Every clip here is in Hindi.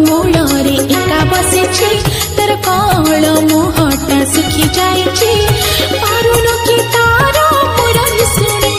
मूलरे एका बसिछि तर कळ मुहटा सुखी जाइछि पारुन कि तार मुरली सुनी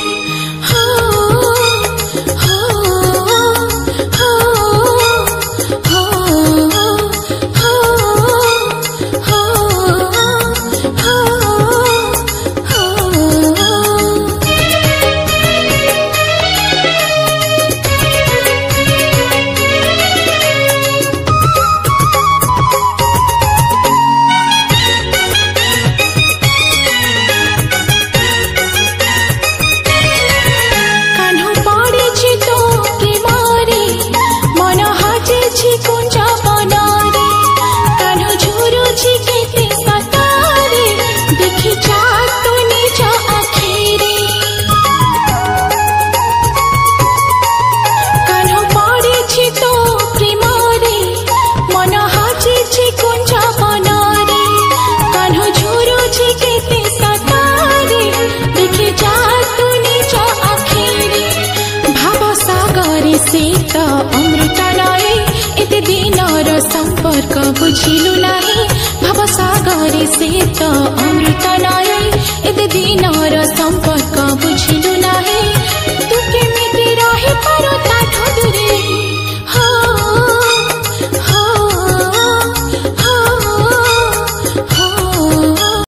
अमृत नए एते दिनर संपर्क बुझिलु नाही भवसागरे से तो अमृत नए एते दिनर संपर्क